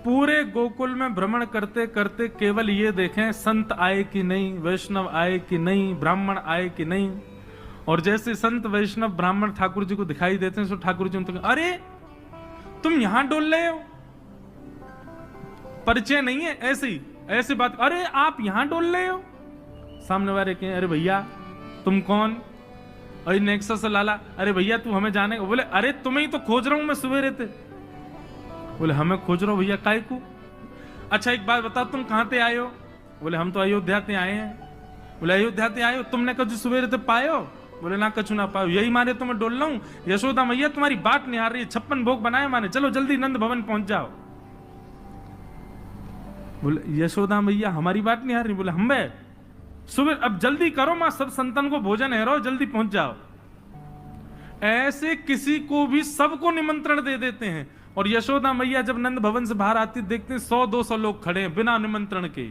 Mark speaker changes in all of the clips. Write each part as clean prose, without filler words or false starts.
Speaker 1: पूरे गोकुल में भ्रमण करते करते केवल ये देखें संत आए कि नहीं, वैष्णव आए कि नहीं, ब्राह्मण आए कि नहीं। और जैसे संत वैष्णव ब्राह्मण ठाकुर जी को दिखाई देते हैं तो ठाकुर जी उनको, अरे तुम यहां डोल रहे हो, परिचय नहीं है, ऐसी बात, अरे आप यहां डोल रहे हो। सामने वाले कहें, अरे भैया तुम कौन? अरे नेक्सस लाला, अरे भैया तू हमें जाने, बोले अरे तुम्हें ही तो खोज रहा हूं मैं सवेरे थे। बोले हमें खोज रहा हो भैया, काय को? अच्छा एक बात बताओ, तुम कहां से आए हो? बोले हम तो अयोध्या से आए हैं। बोले अयोध्या से आए हो, तुमने कभी सवेरे से पाए हो? बोले ना कछु ना पाओ, यही मारे तो मैं डोल रहा हूं। यशोदा मैया तुम्हारी बात नहीं आ रही है, 56 भोग बनाए माने, चलो जल्दी नंद भवन पहुंच जाओ। बोले यशोदा मैया हमारी बात नहीं आ रही। बोले हम बे सुबह, अब जल्दी करो मां, सब संतन को भोजन है, रहो जल्दी पहुंच जाओ। ऐसे किसी को भी सबको निमंत्रण दे देते हैं। और यशोदा मैया जब नंद भवन से बाहर आती देखते हैं 100-200 लोग खड़े हैं बिना निमंत्रण के।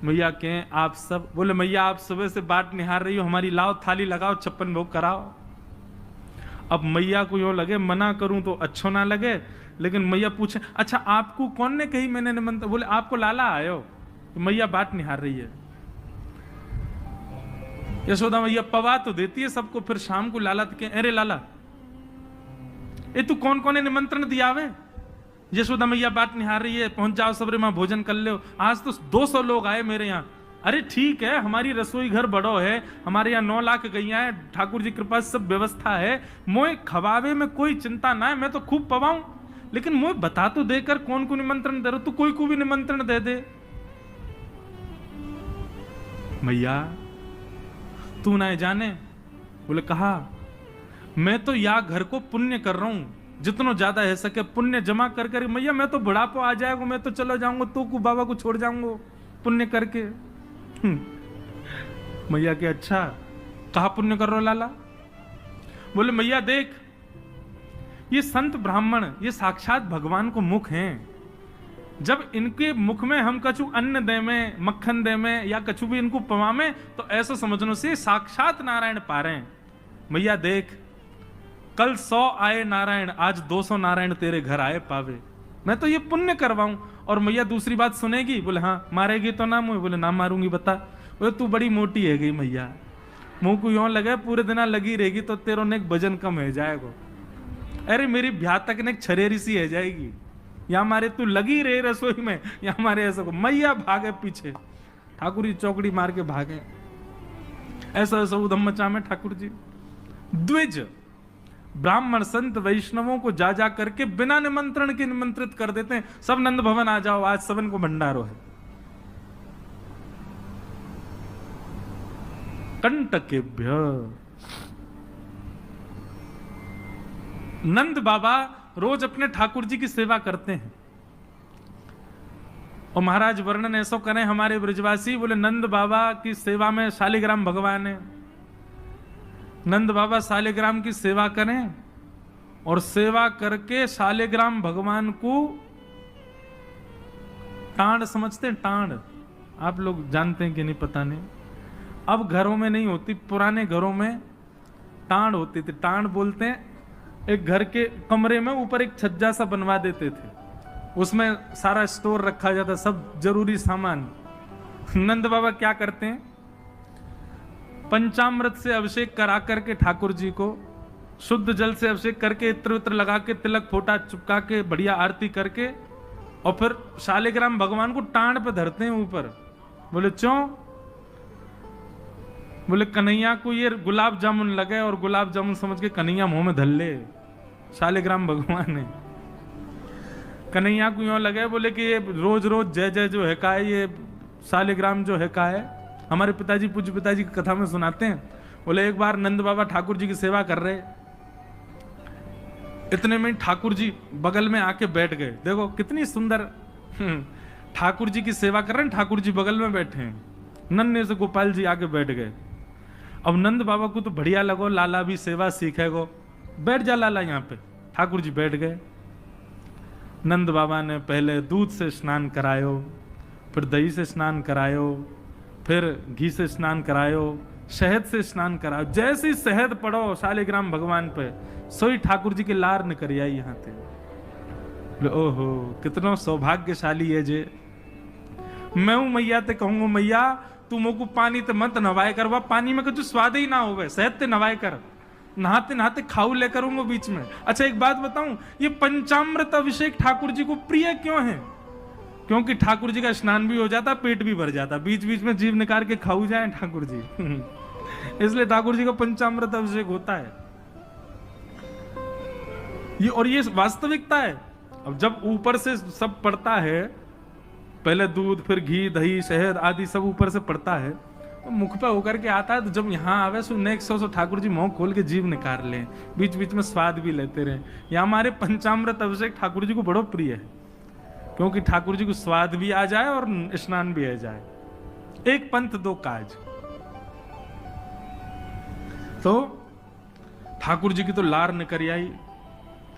Speaker 1: मैया कहें आप सब? बोले मैया आप सुबह से बात निहार रही हो हमारी, लाओ थाली लगाओ, 56 भोग कराओ। अब मैया को यूं लगे मना करूं तो अच्छो ना लगे, लेकिन मैया पूछे, अच्छा आपको कौन ने कही मैंने निमंत्रण? बोले आपको लाला आयो। तो मैया बात निहार रही है। यशोदा मैया पवा तो देती है सबको, फिर शाम को लाला के, अरे लाला ए तू कौन कौन ने निमंत्रण दिया वे? यशोदा मैया बात निहार रही है, पहुंच जाओ सबरे मां भोजन कर लो। आज तो 200 लोग आए मेरे यहाँ। अरे ठीक है, हमारी रसोई घर बड़ो है, हमारे यहाँ 9 लाख गैया है, ठाकुर जी कृपा सब व्यवस्था है, मोए खवावे में कोई चिंता ना है, मैं तो खूब पवाऊं, लेकिन मोए बता तो देकर कौन को निमंत्रण दे रहा, तू कोई को भी निमंत्रण दे दे। मैया तू ना जाने। बोले कहा, मैं तो या घर को पुण्य कर रहा हूं, जितना ज्यादा है सके पुण्य जमा कर कर। मैया मैं तो बुढ़ापा आ जाएगा, मैं तो चला जाऊंगा, तो को बाबा को छोड़ जाऊंगा पुण्य करके। मैया के अच्छा कहा पुण्य कर रहे हो लाला? बोले मैया देख, ये संत ब्राह्मण ये साक्षात भगवान को मुख हैं, जब इनके मुख में हम कछु अन्न दे में, मक्खन दे में, या कछु भी इनको पवा में, तो ऐसा समझनो से साक्षात नारायण पा रहे हैं। मैया देख, कल 100 आए नारायण, आज 200 नारायण तेरे घर आए पावे, मैं तो ये पुण्य करवाऊं। और मैया दूसरी बात सुनेगी? बोले हाँ। मारेगी तो ना मुझे? बोले ना मारूंगी। बता। बोले तू बड़ी मोटी है गई मैया, मुंह को यूं लगे पूरे दिन लगी रहेगी तो तेरो ने वजन कम है जाएगा। अरे मेरी ब्याह तक ने छरेरी सी है जाएगी, या मारे तू लगी रहे रसोई में, या मारे ऐसा को। मैया भागे पीछे, ठाकुर जी चौकड़ी मार के भागे। ऐसा ऐसा उधम मचा में ठाकुर जी द्विज ब्राह्मण संत वैष्णवों को जा जा करके बिना निमंत्रण के निमंत्रित कर देते हैं। सब नंद भवन आ जाओ, आज सबन को भंडारो है। कंटकेभ्य नंद बाबा रोज अपने ठाकुर जी की सेवा करते हैं। और महाराज वर्णन ऐसा करें हमारे ब्रजवासी, बोले नंद बाबा की सेवा में शालिग्राम भगवान है। नंद बाबा शालिग्राम की सेवा करें और सेवा करके शालिग्राम भगवान को टांड समझते हैं। टांड आप लोग जानते हैं कि नहीं पता नहीं, अब घरों में नहीं होती, पुराने घरों में टांड होती थी। टांड बोलते हैं, एक घर के कमरे में ऊपर एक छज्जा सा बनवा देते थे, उसमें सारा स्टोर रखा जाता, सब जरूरी सामान। नंद बाबा क्या करते हैं, पंचामृत से अभिषेक करा करके ठाकुर जी को शुद्ध जल से अभिषेक करके इत्र वित्र लगा के तिलक फोटा चुपका के बढ़िया आरती करके और फिर शालिग्राम भगवान को टांड पे धरते हैं ऊपर। बोले क्यों? बोले कन्हैया को ये गुलाब जामुन लगे और गुलाब जामुन समझ के कन्हैया मुंह में धल ले। शालिग्राम भगवान ने कन्हैया को यूं लगे, बोले कि ये रोज रोज जय जय जो है का है, ये शालिग्राम जो है का है। हमारे पिताजी पूज्य पिताजी की कथा में सुनाते हैं, बोले एक बार नंद बाबा ठाकुर जी की सेवा कर रहे, इतने में ठाकुर जी बगल में आके बैठ गए। देखो कितनी सुंदर, ठाकुर जी की सेवा कर रहे हैं, ठाकुर जी बगल में बैठे हैं, नन्हे से गोपाल जी आके बैठ गए। अब नंद बाबा को तो बढ़िया लगो, लाला भी सेवा सीखेगो, बैठ जा लाला यहाँ पे। ठाकुर जी बैठ गए। नंद बाबा ने पहले दूध से स्नान करायो, फिर दही से स्नान करायो, फिर घी से स्नान करायो, शहद से स्नान करायो। जैसे ही शहद पड़ो शालिग्राम भगवान पे, सोई ठाकुर जी के लार निकल आई यहाँ थे। बोले ओहो कितना सौभाग्यशाली है जे, मैं हूं मैया ते कहूंगा मैया तू मोको पानी ते मत नवाए कर, वह पानी में कुछ स्वाद ही ना होवे, सहत ते नवाए कर, नहाते नहाते खाऊ ले करूंगा बीच में। अच्छा एक बात बताऊं, ये पंचामृत अभिषेक ठाकुर जी को प्रिय क्यों है? क्योंकि ठाकुर जी का स्नान भी हो जाता, पेट भी भर जाता, बीच बीच में जीभ निकाल के खाऊ जाए ठाकुर जी इसलिए ठाकुर जी का पंचामृत अभिषेक होता है ये, और ये वास्तविकता है। अब जब ऊपर से सब पड़ता है, पहले दूध फिर घी दही शहद आदि सब ऊपर से पड़ता है, तो मुख पे होकर के आता है, तो जब यहाँ आवे so next so Thakur ji मुंह खोल के जीभ निकाल लें, बीच बीच में स्वाद भी लेते रहे। या हमारे पंचामृत अभिषेक ठाकुर जी को बड़ो प्रिय है, क्योंकि ठाकुर जी को स्वाद भी आ जाए और स्नान भी आ जाए, एक पंथ दो काज। तो ठाकुर जी की तो लार निकल आई।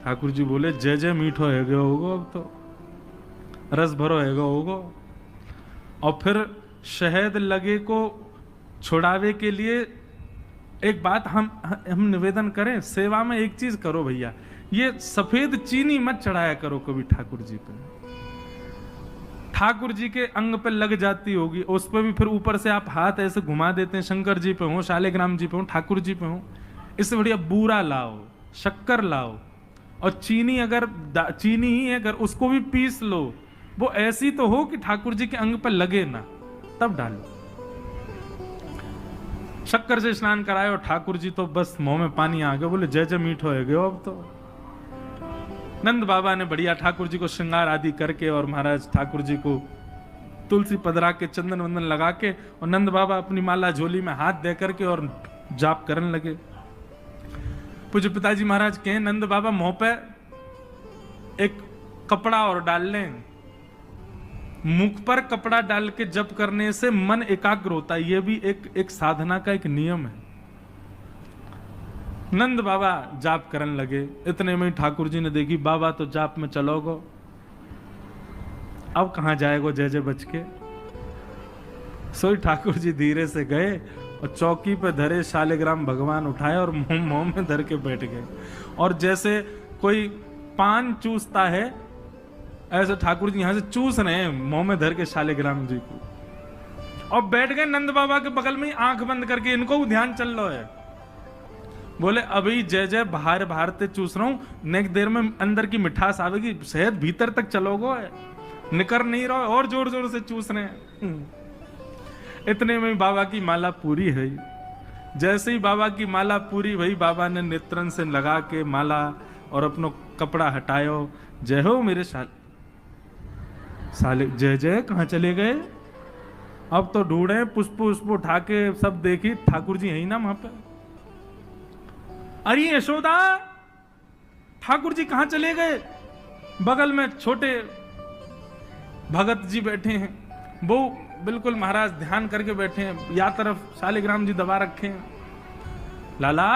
Speaker 1: ठाकुर जी बोले जय जय मीठो है गयो होगो, अब तो रस भरो है गयो होगो। और फिर शहद लगे को छुड़ावे के लिए एक बात हम निवेदन करें, सेवा में एक चीज करो भैया, ये सफेद चीनी मत चढ़ाया करो कभी ठाकुर जी पे। ठाकुर जी के अंग पे लग जाती होगी, उस पर भी फिर ऊपर से आप हाथ ऐसे घुमा देते हैं, शंकर जी पे हो, शालिग्राम जी पे हो, ठाकुर जी पे हो। इससे बढ़िया बूरा लाओ, शक्कर लाओ, और चीनी ही है अगर उसको भी पीस लो, वो ऐसी तो हो कि ठाकुर जी के अंग पर लगे ना, तब डालो। शक्कर से स्नान कराए और ठाकुर जी तो बस मुंह में पानी आ गया, बोले जय जय मीठो है गयो अब तो। नंद बाबा ने बढ़िया ठाकुर जी को श्रृंगार आदि करके और महाराज ठाकुर जी को तुलसी पधरा के चंदन वंदन लगा के, और नंद बाबा अपनी माला झोली में हाथ दे करके और जाप करने लगे। पूज्य पिताजी महाराज कहे नंद बाबा मुंह पे एक कपड़ा और डाल लें, मुख पर कपड़ा डाल के जप करने से मन एकाग्र होता है, यह भी एक साधना का एक नियम है। नंद बाबा जाप करने लगे, इतने में ठाकुर जी ने देखी बाबा तो जाप में चलोगो, अब कहां जाएगो जय जय बच के। सोई ठाकुर जी धीरे से गए और चौकी पे धरे शालिग्राम भगवान उठाए और मुंह में धर के बैठ गए, और जैसे कोई पान चूसता है ऐसे ठाकुर जी यहां से चूस रहे हैं मुंह में धर के शालिग्राम जी को, और बैठ गए नंद बाबा के बगल में आंख बंद करके, इनको ध्यान चल रहा है। बोले अभी जय जय बाहर बाहर ते चूस रहा हूं, नेक्स्ट देर में अंदर की मिठास आवेगी, शहद भीतर तक चलोगो, निकर नहीं रहो, और जोर जोर से चूस रहे हैं। इतने में बाबा की माला पूरी है। जैसे ही बाबा की माला पूरी भई, बाबा ने नेत्रन से लगा के माला और अपनो कपड़ा हटायो, जय हो मेरे साले जय जय कहां चले गए, अब तो ढूंढे पुष्प उठा के सब देखी, ठाकुर जी यही ना वहां पे। अरे यशोदा ठाकुर जी कहां चले गए, बगल में छोटे भगत जी बैठे हैं, वो बिल्कुल महाराज ध्यान करके बैठे हैं, या तरफ शालिग्राम जी दबा रखे हैं। लाला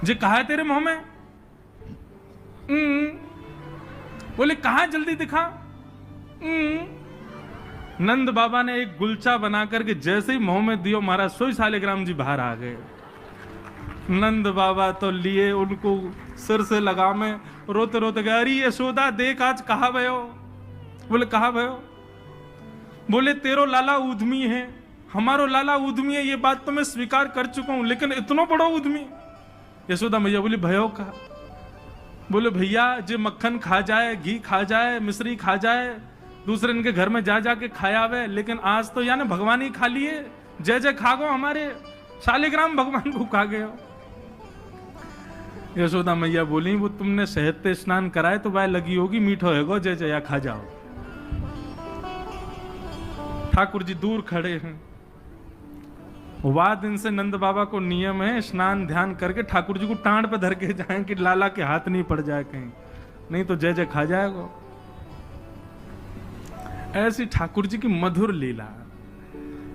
Speaker 1: जी कहा है तेरे मुंह में, बोले कहा जल्दी दिखा। नंद बाबा ने एक गुलचा बना करके जैसे ही मुंह में दियो, महाराज सोई शालिग्राम जी बाहर आ गए। नंद बाबा तो लिए उनको सिर से लगा में, रोते रोते गए, अरे यशोदा देख आज कहा भयो। बोले कहा भयो, बोले तेरो लाला उद्यमी है, हमारो लाला उद्यमी है, ये बात तो मैं स्वीकार कर चुका हूं, लेकिन इतना बड़ा उद्यमी। यशोदा मैया बोली भयो का, बोले भैया जो मक्खन खा जाए, घी खा जाए, मिश्री खा जाए, दूसरे इनके घर में जा जाके खाया वे, लेकिन आज तो यानी भगवान ही खा लिए, जय जय खा गो, हमारे शालिग्राम भगवान को खा गए हो। यशोदा मैया बोली वो तुमने शहद पे स्नान कराए तो वह लगी होगी, मीठो है गो, जय जय खा जाओ। ठाकुर जी दूर खड़े हैं। वाह दिन से नंद बाबा को नियम है स्नान ध्यान करके ठाकुर जी को टांड पे धर के जाएं कि लाला के हाथ नहीं पड़ जाए कहीं, नहीं तो जय जय खा जाएगा। ऐसी ठाकुर जी की मधुर लीला,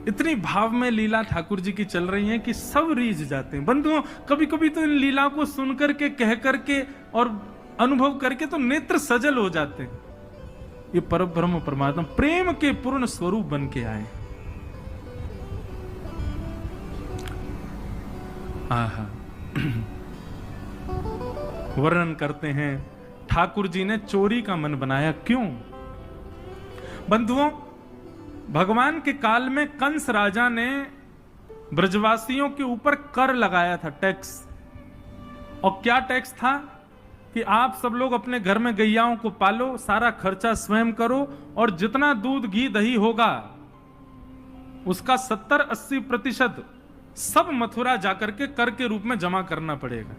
Speaker 1: इतनी भाव में लीला ठाकुर जी की चल रही है कि सब रीझ जाते हैं। बंधुओं कभी कभी तो इन लीला को सुन करके कह करके और अनुभव करके तो नेत्र सजल हो जाते हैं। ये परब्रह्म परमात्मा प्रेम के पूर्ण स्वरूप बन के आए। आहा वर्णन करते हैं, ठाकुर जी ने चोरी का मन बनाया। क्यों? बंधुओं, भगवान के काल में कंस राजा ने ब्रजवासियों के ऊपर कर लगाया था, टैक्स। और क्या टैक्स था कि आप सब लोग अपने घर में गैयाओं को पालो, सारा खर्चा स्वयं करो, और जितना दूध घी दही होगा उसका 70-80% सब मथुरा जाकर के कर के रूप में जमा करना पड़ेगा।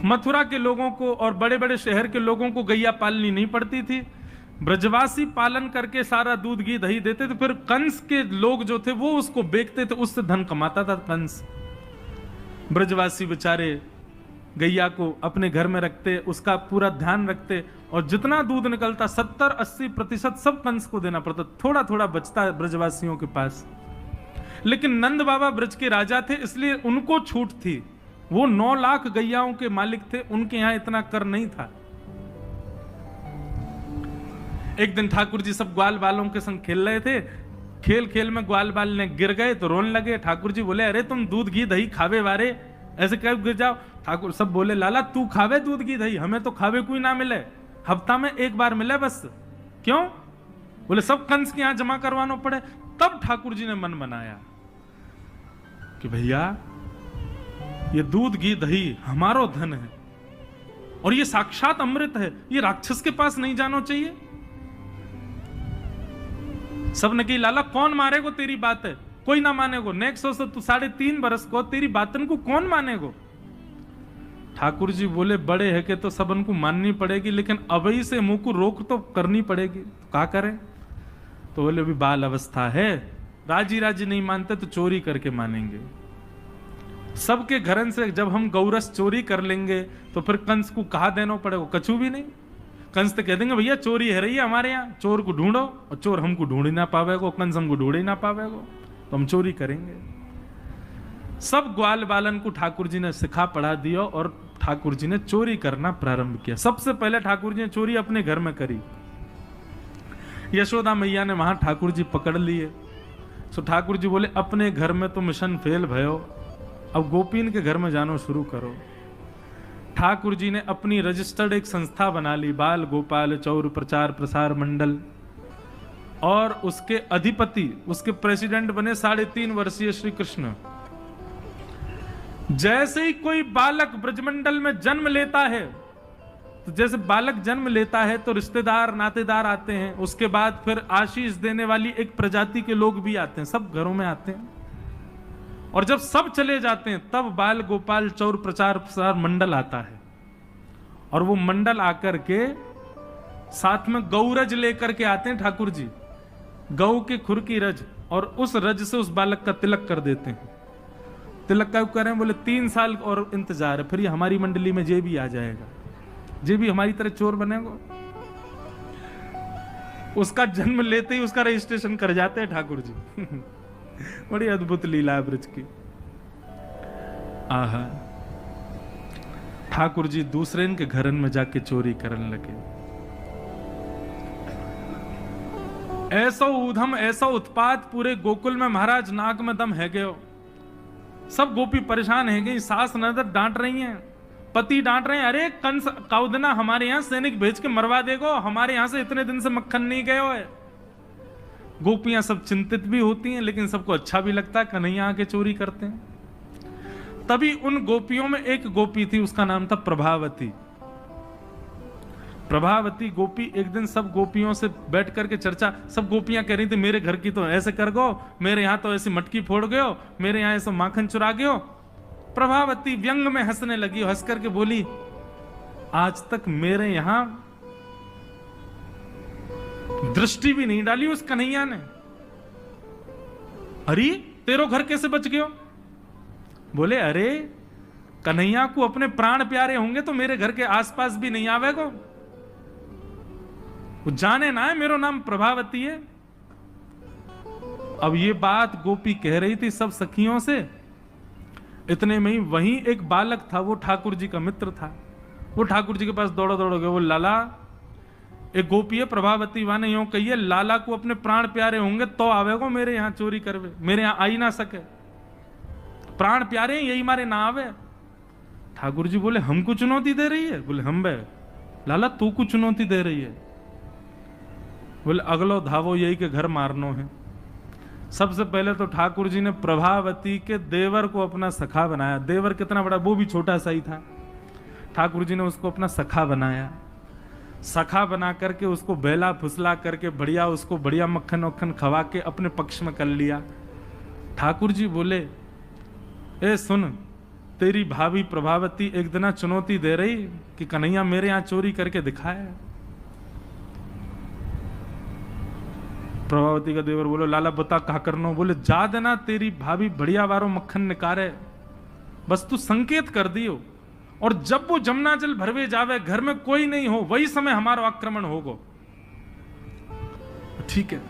Speaker 1: मथुरा के लोगों को और बड़े बड़े शहर के लोगों को गैया पालनी नहीं पड़ती थी, ब्रजवासी पालन करके सारा दूध घी दही देते थे। फिर कंस के लोग जो थे वो उसको बेचते थे, उससे धन कमाता था कंस। ब्रजवासी बेचारे गैया को अपने घर में रखते, उसका पूरा ध्यान रखते, और जितना दूध निकलता 70-80% सब कंस को देना पड़ता। थोड़ा थोड़ा बचता ब्रजवासियों के पास। लेकिन नंद बाबा ब्रज के राजा थे, इसलिए उनको छूट थी। वो 9 लाख गैयाओं के मालिक थे, उनके यहां इतना कर नहीं था। एक दिन ठाकुर जी सब ग्वाल बालों के संग खेल रहे थे, खेल खेल में ग्वाल बाल ने गिर गए तो रोने लगे। ठाकुर जी बोले, अरे तुम दूध घी दही खावे वारे, ऐसे कब गिर जाओ? ठाकुर सब बोले, लाला तू खावे दूध घी दही, हमें तो खावे कोई ना मिले, हफ्ता में एक बार मिले बस। क्यों? बोले सब कंस के यहां जमा करवाना पड़े। तब ठाकुर जी ने मन बनाया कि भैया ये दूध घी दही हमारो धन है, और ये साक्षात अमृत है, ये राक्षस के पास नहीं जाना चाहिए। सब ने कही, लाला कौन मारेगो तेरी बात है? कोई ना मानेगो। नेक्स्ट से तू 3.5 बरस को तेरी बातन को कौन मानेगो? ठाकुर जी बोले, बड़े है कि तो सबन को माननी पड़ेगी, लेकिन अभी से मुंह को रोक तो करनी पड़ेगी। तो क्या करें? तो बोले अभी बाल अवस्था है, राजी राजी नहीं मानते तो चोरी करके मानेंगे। सबके घरन से जब हम गौरस चोरी कर लेंगे तो फिर कंस को कहा देना पड़ेगा? कछु भी नहीं। कंस तो कह देंगे भैया चोरी है रही है हमारे यहाँ, चोर को ढूंढो, और चोर हमको ढूंढ ही ना पावेगो, कंस हमको ढूंढ ही ना पावेगो, तो हम चोरी करेंगे। सब ग्वाल बालन को ठाकुर जी ने सिखा पढ़ा दिया और ठाकुर जी ने चोरी करना प्रारंभ किया। सबसे पहले ठाकुर जी ने चोरी अपने घर में करी। यशोदा मैया ने वहां ठाकुर जी पकड़ लिए। सो ठाकुर जी बोले, अपने घर में तो मिशन फेल भयो, अब गोपीन के घर में जानो शुरू करो। ठाकुर जी ने अपनी रजिस्टर्ड एक संस्था बना ली, बाल गोपाल चौर प्रचार प्रसार मंडल, और उसके अधिपति, उसके प्रेसिडेंट बने 3.5 वर्षीय श्री कृष्ण। जैसे ही कोई बालक ब्रजमंडल में जन्म लेता है, तो जैसे बालक जन्म लेता है तो रिश्तेदार नातेदार आते हैं, उसके बाद फिर आशीष देने वाली एक प्रजाति के लोग भी आते हैं, सब घरों में आते हैं। और जब सब चले जाते हैं तब बाल गोपाल चौर प्रचार प्रसार मंडल आता है, और वो मंडल आकर के साथ में गौरज लेकर के आते हैं ठाकुर जी, गौ के खुर की रज, और उस रज से उस बालक का तिलक कर देते हैं। तिलक का करें? बोले 3 साल और इंतजार है, फिर ये हमारी मंडली में जे भी आ जाएगा, जे भी हमारी तरह चोर बनेगा। उसका जन्म लेते ही उसका रजिस्ट्रेशन कर जाते हैं ठाकुर जी। बड़ी अद्भुत लीला है ब्रज की। आहा, ठाकुर जी दूसरे इनके घरन में जाके चोरी करने लगे। ऐसा ऊधम, ऐसा उत्पात पूरे गोकुल में, महाराज नाक में दम है गयो। सब गोपी परेशान है गई, सास नजर डांट रही हैं, पति डांट रहे हैं, अरे कंस काउदना हमारे यहां सैनिक भेज के मरवा देगो, हमारे यहां से इतने दिन से मक्खन नहीं गयो है। गोपियां सब चिंतित भी होती हैं, लेकिन सबको अच्छा भी लगता है, कन्हैया आके चोरी करते हैं। तभी उन गोपियों में एक गोपी थी, उसका नाम था प्रभावती। प्रभावती गोपी एक दिन सब गोपियों से बैठ करके चर्चा, सब गोपियां कह रही थी, मेरे घर की तो ऐसे कर गो, मेरे यहां तो ऐसी मटकी फोड़ गयो, मेरे यहां ऐसा माखन चुरा गयो। प्रभावती व्यंग में हंसने लगी, हंस करके बोली, आज तक मेरे यहां दृष्टि भी नहीं डाली उस कन्हैया ने। अरे तेरो घर कैसे बच गयो? बोले, अरे कन्हैया को अपने प्राण प्यारे होंगे तो मेरे घर के आसपास भी नहीं आवेगो, वो जाने ना है मेरा नाम प्रभावती है। अब ये बात गोपी कह रही थी सब सखियों से, इतने में ही वहीं एक बालक था, वो ठाकुर जी का मित्र था। वो ठाकुर जी के पास दौड़ा दौड़ गया, वो लाला एक गोपी है प्रभावती, वाने यूं कहिए लाला को अपने प्राण प्यारे होंगे तो आवेगो मेरे यहां चोरी करवे, मेरे यहां आ ही ना सके। प्राण प्यारे यही मारे ना आवे। ठाकुर जी बोले हमको चुनौती दे रही है? बोले हम बे लाला तू को चुनौती दे रही है। बोले अगलो धावो यही के घर मारनो है। सबसे पहले तो ठाकुर जी ने प्रभावती के देवर को अपना सखा बनाया। देवर कितना बड़ा, वो भी छोटा सा ही था। ठाकुर जी ने उसको अपना सखा बनाया। सखा बना करके उसको बेला फुसला करके बढ़िया उसको बढ़िया मक्खन वक्खन खवा के अपने पक्ष में कर लिया। ठाकुर जी बोले ए सुन, तेरी भाभी प्रभावती एक दिन चुनौती दे रही कि कन्हैया मेरे यहां चोरी करके दिखाए। प्रभावती का देवर बोलो लाला बता कहा करनो। बोले जा देना तेरी भाभी बढ़िया वारो मक्खन निकारे, बस तू संकेत कर दियो, और जब वो जमुना जल भरवे जावे घर में कोई नहीं हो वही समय हमारा आक्रमण होगो। ठीक है।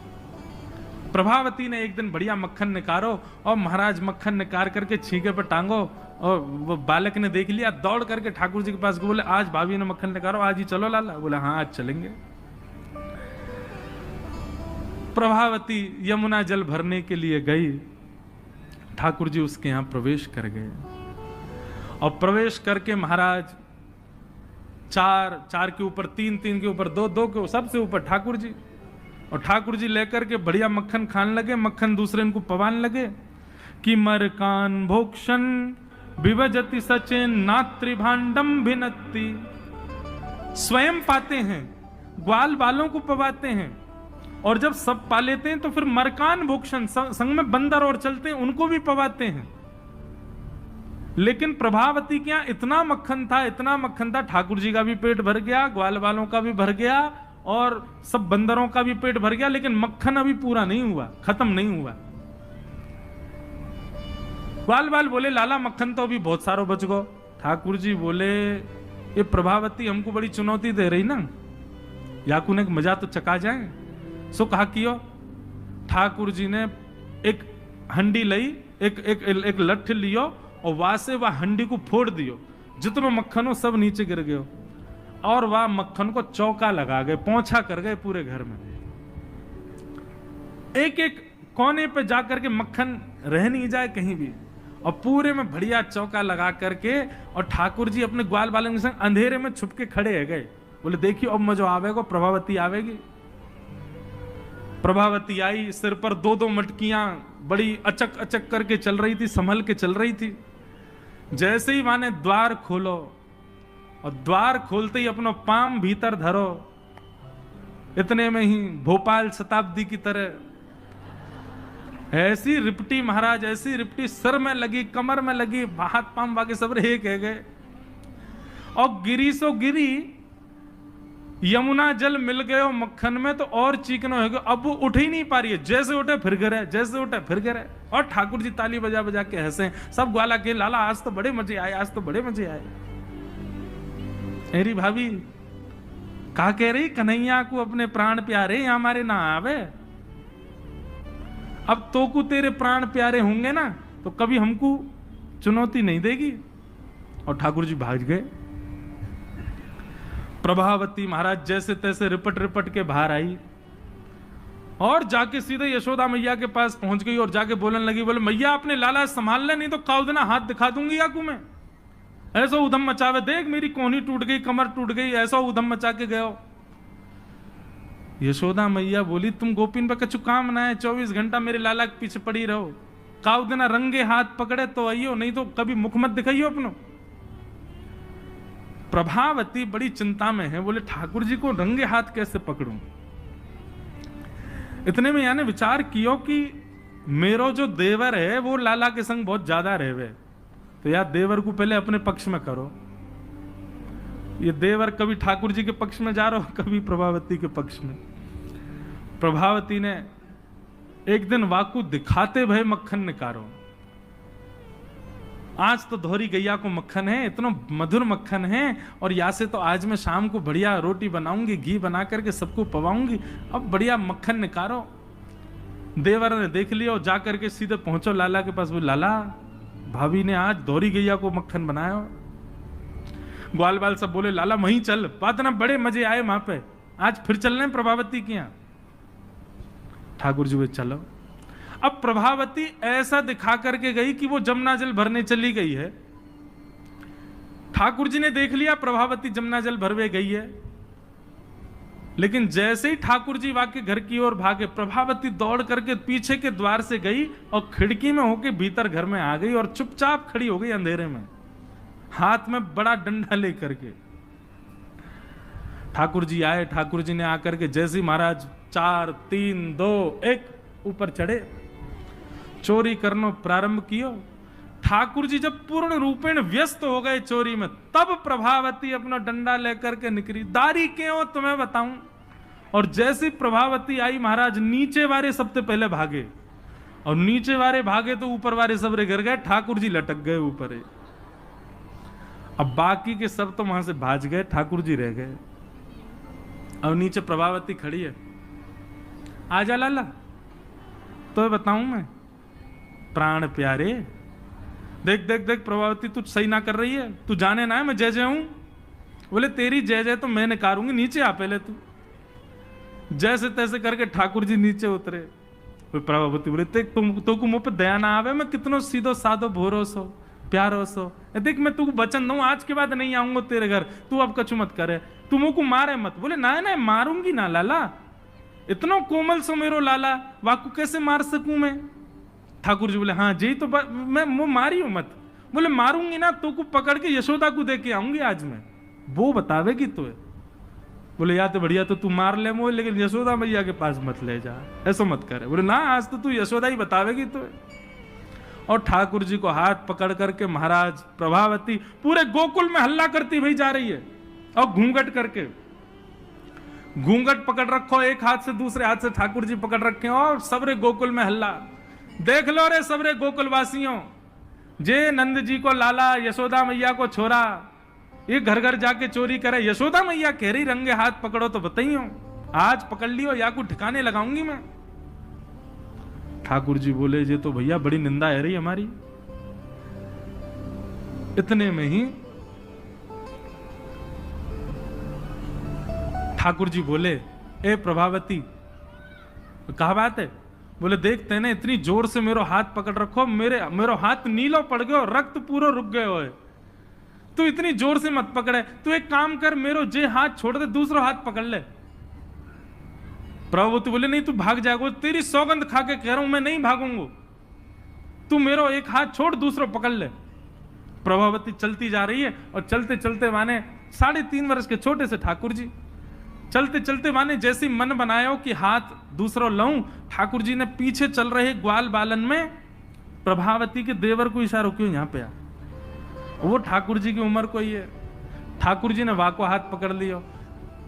Speaker 1: प्रभावती ने एक दिन बढ़िया मक्खन निकारो और महाराज मक्खन निकाल करके छींके पर टांगो, और वो बालक ने देख लिया, दौड़ करके ठाकुर जी के पास बोले आज भाभी ने मक्खन निकालो, आज ही चलो लाला। बोले हाँ आज चलेंगे। प्रभावती यमुना जल भरने के लिए गई। ठाकुर जी उसके यहां प्रवेश कर गए, और प्रवेश करके महाराज चार के ऊपर तीन के ऊपर दो के सबसे ऊपर ठाकुर जी, और ठाकुर जी लेकर के बढ़िया मक्खन खाने लगे। मक्खन दूसरे इनको पवान लगे कि मरकान भोक्षण विभजति सचेन नात्रिभांडम भिनत्ति। स्वयं पाते हैं, ग्वाल बालों को पवाते हैं, और जब सब पा लेते हैं तो फिर मरकान भोक्षण संग में बंदर और चलते हैं उनको भी पवाते हैं। लेकिन प्रभावती के यहां इतना मक्खन था, ठाकुर जी का भी पेट भर गया, ग्वाल बालों का भी भर गया, और सब बंदरों का भी पेट भर गया, लेकिन मक्खन अभी पूरा नहीं हुआ, खत्म नहीं हुआ। ग्वाल बाल बोले लाला मक्खन तो अभी बहुत सारो बच गो। ठाकुर जी बोले ये प्रभावती हमको बड़ी चुनौती दे रही ना, याकू ने मजा तो चका जाए। सो कहा कियो। ठाकुर जी ने एक हंडी लई, एक लठ लियो, और वहां से वह हंडी को फोड़ दियो, जितनो मक्खन हो सब नीचे गिर गयो, और वह मक्खन को चौका लगा गए, पोंछा कर गए पूरे घर में। एक एक कोने पे जाकर के मक्खन रह नहीं जाए कहीं भी, और पूरे में बढ़िया चौका लगा करके, और ठाकुर जी अपने ग्वाल बालों के संग अंधेरे में छुप के खड़े है गए। बोले देखियो अब मजो आवेगा, प्रभावती आवेगी। प्रभावती आई, सिर पर दो मटकियां बड़ी अचक अचक करके चल रही थी, संभल के चल रही थी। जैसे ही माने द्वार खोलो, और द्वार खोलते ही अपना पाम भीतर धरो, इतने में ही भोपाल शताब्दी की तरह ऐसी रिपटी महाराज, ऐसी रिपटी सिर में लगी, कमर में लगी, हाथ पाम बाकी सब रहे कह गए, और गिरी सो गिरी। यमुना जल मिल गए मक्खन में तो और चीकनो हो गया, अब वो उठ ही नहीं पा रही है, जैसे उठे फिर गिरे, जैसे उठे फिर गिरे। और ठाकुर जी ताली बजा बजा के हंसे, सब ग्वाला के लाला आज तो बड़े मजे आए, आज तो बड़े मजे आए। मेरी भाभी कहा कह रही कन्हैया को अपने प्राण प्यारे हमारे ना आवे। अब तो को तेरे प्राण प्यारे होंगे ना तो कभी हमको चुनौती नहीं देगी। और ठाकुर जी भाग गए। प्रभावती महाराज जैसे तैसे रिपट रिपट के बाहर आई, और जाके सीधे यशोदा मैया के पास पहुंच गई, और जाके बोलने लगी, बोले मैया अपने लाला संभाल ले, नहीं तो काउदना हाथ दिखा दूंगी याकू में। ऐसा उधम मचावे, देख मेरी कोहनी टूट गई, कमर टूट गई, ऐसा उधम मचा के गयो। यशोदा मैया बोली तुम गोपीन पे कछु काम ना है, 24 घंटा मेरे लाला के पीछे पड़ी रहो, काउदना रंगे हाथ पकड़े तो आइयो, नहीं तो कभी मुख मत दिखाइयो अपनो। प्रभावती बड़ी चिंता में है, बोले ठाकुर जी को रंगे हाथ कैसे पकड़ूं। इतने में यानी विचार कियो कि मेरो जो देवर है वो लाला के संग बहुत ज्यादा रहवे, तो यार देवर को पहले अपने पक्ष में करो। ये देवर कभी ठाकुर जी के पक्ष में जा रहा हो, कभी प्रभावती के पक्ष में। प्रभावती ने एक दिन वाकू दिखाते भय मक्खन निकारो, आज तो धोरी गैया को मक्खन है, इतना मधुर मक्खन है, और या से तो आज मैं शाम को बढ़िया रोटी बनाऊंगी, घी बना करके सबको पवाऊंगी, अब बढ़िया मक्खन निकारो। देवर ने देख लिया और जाकर के सीधे पहुंचो लाला के पास, बोले लाला भाभी ने आज धोरी गैया को मक्खन बनाया। ग्वाल बाल सब बोले लाला वहीं चल, बात ना बड़े मजे आए वहां पे, आज फिर चलने प्रभावती के यहां। ठाकुर जी बोले चलो। अब प्रभावती ऐसा दिखा करके गई कि वो जमुना जल भरने चली गई है। ठाकुर जी ने देख लिया प्रभावती जमुना जल भरवे गई है, लेकिन जैसे ही ठाकुर जी वाके घर की ओर भागे, प्रभावती दौड़ करके पीछे के द्वार से गई और खिड़की में होके भीतर घर में आ गई और चुपचाप खड़ी हो गई अंधेरे में, हाथ में बड़ा डंडा लेकर के। ठाकुर जी आए, ठाकुर जी ने आकर के जैसे महाराज 4 3 2 1 ऊपर चढ़े, चोरी करना प्रारंभ कियो। ठाकुर जी जब पूर्ण रूपेण व्यस्त हो गए चोरी में, तब प्रभावती अपना डंडा लेकर के निकली। दारी क्यों तुम्हें बताऊं। और जैसी प्रभावती आई, महाराज नीचे वाले सबसे पहले भागे, और नीचे वाले भागे तो ऊपर वाले सबरे गिर गए, ठाकुर जी लटक गए ऊपर। अब बाकी के सब तो वहां से भाज गए, ठाकुर जी रह गए। अब नीचे प्रभावती खड़ी है, आजा लाला, तो बताऊं मैं। प्राण प्यारे, देख देख देख प्रभावती तू सही ना कर रही है, तू जाने ना है मैं जय जय हूं। बोले तेरी जय जय तो मैं नकारूंगी, नीचे आ पहले तू। जैसे तैसे करके ठाकुर जी नीचे उतरे। प्रभावती बोले देख तुम मुंह पे दया ना आवे, मैं कितनो सीधो साधो भोरो सो प्यारो सो, देख मैं तू वचन दूं आज के बाद नहीं आऊंगा तेरे घर, तू अब कछु मत करे, तू मुंह को मारे मत। बोले ना ना मारूंगी ना लाला, इतना कोमल सो मेरो लाला, वाकू कैसे मार सकूं मैं। ठाकुर जी बोले हाँ जी तो मैं मारी हूं मत। बोले मारूंगी ना तो को पकड़ के यशोदा को दे के आऊंगी आज मैं, वो बतावेगी तो। बोले या तो बढ़िया तो तू मार ले मोह, लेकिन यशोदा मैया के पास मत ले जा, ऐसा मत करे। बोले ना आज तो तू यशोदा ही बतावेगी तो। और ठाकुर जी को हाथ पकड़ करके महाराज प्रभावती पूरे गोकुल में हल्ला करती भाई जा रही है, और घूंघट करके, घूंघट पकड़ रखो एक हाथ से, दूसरे हाथ से ठाकुर जी पकड़ रखे, और सबरे गोकुल में हल्ला। देख लो रे सबरे गोकुल वासियों, जे नंद जी को लाला, यशोदा मैया को छोरा, ये घर घर जाके चोरी करे। यशोदा मैया कह रही रंगे हाथ पकड़ो तो बताइयो, आज पकड़ लियो या को ठिकाने लगाऊंगी मैं। ठाकुर जी बोले ये तो भैया बड़ी निंदा है रही हमारी। इतने में ही ठाकुर जी बोले ए प्रभावती, कहा बात है। बोले देख तेने इतनी जोर से मेरो हाथ पकड़ रखो, मेरो हाथ नीलो पड़ गयो, रक्त पूरा रुक गयो है, तू इतनी जोर से मत पकड़े, तू एक काम कर मेरो जे हाथ छोड़ दे दूसरा हाथ पकड़ ले। प्रभावती बोले नहीं तू भाग जाएगा, तेरी सौगंध खा के कह रहा हूं मैं नहीं भागूंगा, तू मेरो एक हाथ छोड़ दूसरा पकड़ ले। प्रभावती चलती जा रही है, और चलते चलते माने 3.5 वर्ष के छोटे से ठाकुर जी चलते चलते माने जैसी मन बनायो कि हाथ दूसरा लाऊं, ठाकुर जी ने पीछे चल रहे ग्वाल बालन में प्रभावती के देवर को इशारा क्यों यहां पे आ, वो ठाकुर जी की उम्र को ही है। ठाकुर जी ने वाको हाथ पकड़ लिया।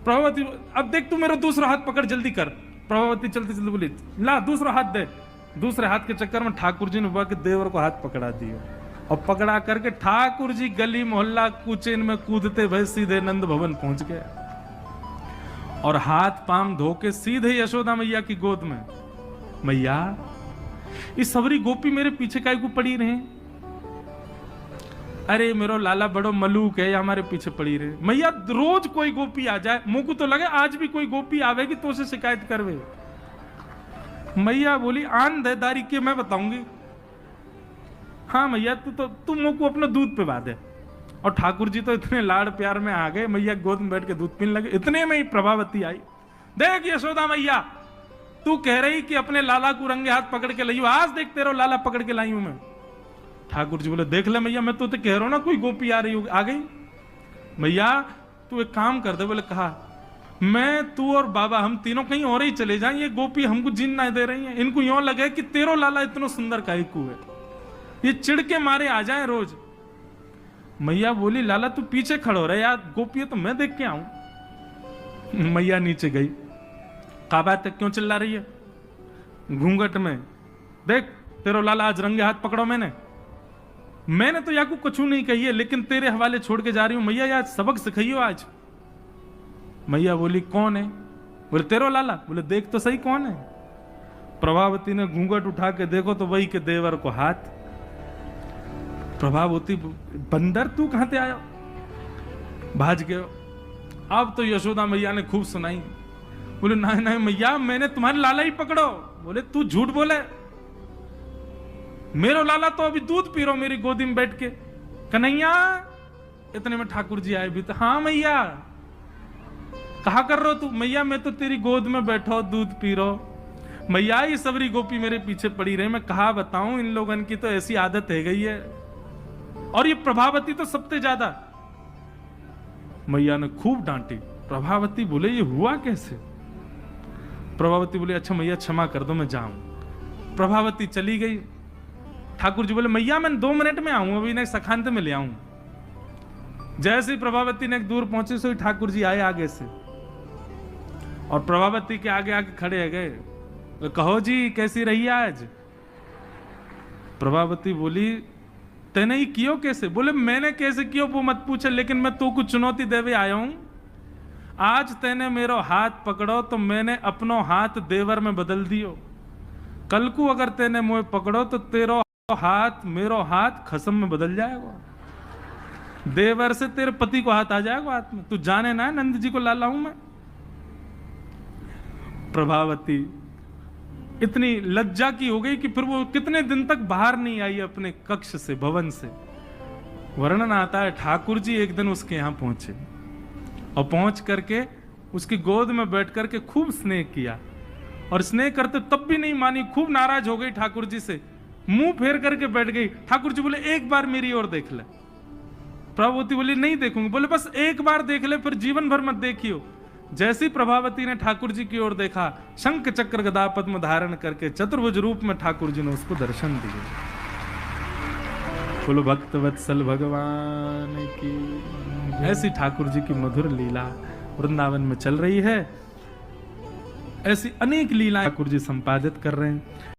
Speaker 1: प्रभावती अब देख तू मेरा दूसरा हाथ पकड़ जल्दी कर। प्रभावती चलते चलते बोली ला दूसरा हाथ दे। दूसरे हाथ के चक्कर में ठाकुर जी ने वाके देवर को हाथ पकड़ा दिया, और पकड़ा करके ठाकुर जी गली मोहल्ला कुचेन में कूदते भय सीधे नंद भवन पहुंच गए, और हाथ पांव धो के सीधे यशोदा मैया की गोद में। मैया इस सबरी गोपी मेरे पीछे काहे को पड़ी रहे, अरे मेरो लाला बड़ो मलूक है, हमारे पीछे पड़ी रहे। मैया रोज कोई गोपी आ जाए, मुंह को तो लगे आज भी कोई गोपी आवेगी तो उसे शिकायत करवे। मैया बोली आन देदारी के मैं बताऊंगी। हाँ मैया तू मुंह को अपना दूध पे बांधे। और ठाकुर जी तो इतने लाड़ प्यार में आ गए, मैया गोद में बैठ के दूध पीने लगे। इतने में ही प्रभावती आई, देख यशोदा मैया तू कह रही कि अपने लाला को रंगे हाथ पकड़ के लाई, आज देख तेरा लाला पकड़ के लाई हूं मैं। ठाकुर जी बोले देख ले मैया मैं तो कह रहा हूं ना कोई गोपी आ रही आ गई। मैया तू एक काम कर दे। बोले कहा मैं तू और बाबा हम तीनों कहीं और ही चले जाएं, ये गोपी हमको जीन ना दे रही हैं, इनको यूं लगे कि तेरो लाला इतना सुंदर काहे को है, ये चिढ़ के मारे आ जाए रोज। मैया बोली लाला तू पीछे खड़ो रहे यार, गोपी तो मैं देख के आऊं। मैया नीचे गई, कहा बात है क्यों चिल्ला रही है घूंघट में, देख तेरो लाला आज रंगे हाथ पकड़ो। मैंने तो याकू कुछ नहीं कही है, लेकिन तेरे हवाले छोड़ के जा रही हूं। मैया यार सबक सिखाइयो आज। मैया बोली कौन है। बोले तेरो लाला। बोले देख तो सही कौन है। प्रभावती ने घूंघट उठा के देखो तो वही के देवर को हाथ। प्रभावती बंदर तू कहां से आया, भाज गयो। अब तो यशोदा मैया ने खूब सुनाई। बोले नहीं नहीं मैया मैंने तुम्हारे लाला ही पकड़ो। बोले तू झूठ बोले, मेरो लाला तो अभी दूध पी रहो मेरी गोदी में बैठ के। कन्हैया, इतने में ठाकुर जी आए भी तो, हाँ मैया कहा कर रहे हो तू? मैया मैं तो तेरी गोद में बैठो दूध पी रहो। मैया ये सबरी गोपी मेरे पीछे पड़ी रही, मैं कहा बताऊं, इन लोगन की तो ऐसी आदत है गई है, और ये प्रभावती तो सबसे ज्यादा। मैया ने खूब डांटी। प्रभावती बोले ये हुआ कैसे? प्रभावती बोले अच्छा मैया क्षमा कर दो, मैं जाऊं। प्रभावती चली गई। ठाकुर जी बोले मैया मैं 2 मिनट में आऊं, अभी सखांत में ले आऊं। जैसे ही प्रभावती ने दूर पहुंचे सो ठाकुर जी आए आगे से, और प्रभावती के आगे आगे खड़े हो गए। कहो जी कैसी रही आज? प्रभावती बोली तेने ही कियो कैसे? बोले मैंने कैसे कियो वो मत पूछे, लेकिन मैं तो कुछ चुनौती देवे आया हूं। आज तेने मेरो हाथ पकड़ो तो मैंने अपनो हाथ देवर में बदल दियो। कल को अगर तेने मुझे पकड़ो तो तेरो हाथ मेरो हाथ खसम में बदल जाएगा। देवर से तेरे पति को हाथ आ जाएगा हाथ में। तू जाने ना नंद जी को लाला हूं मैं। प्रभावती इतनी लज्जा की हो गई कि फिर वो कितने दिन तक बाहर नहीं आई अपने कक्ष से, भवन से। वर्णन आता है ठाकुर जी एक दिन उसके यहां पहुंचे और पहुंच करके उसकी गोद में बैठ करके खूब स्नेह किया, और स्नेह करते तब भी नहीं मानी, खूब नाराज हो गई ठाकुर जी से, मुंह फेर करके बैठ गई। ठाकुर जी बोले एक बार मेरी ओर देख ले। प्रभावती बोली नहीं देखूंगी। बोले बस एक बार देख ले, फिर जीवन भर मत देखियो। जैसी प्रभावती ने ठाकुर जी की ओर देखा, शंख चक्र गदा पद्म धारण करके चतुर्भुज रूप में ठाकुर जी ने उसको दर्शन दिए। बोलो भक्त वत्सल भगवान की। ऐसी ठाकुर जी की मधुर लीला वृंदावन में चल रही है। ऐसी अनेक लीलाएं ठाकुर जी संपादित कर रहे हैं।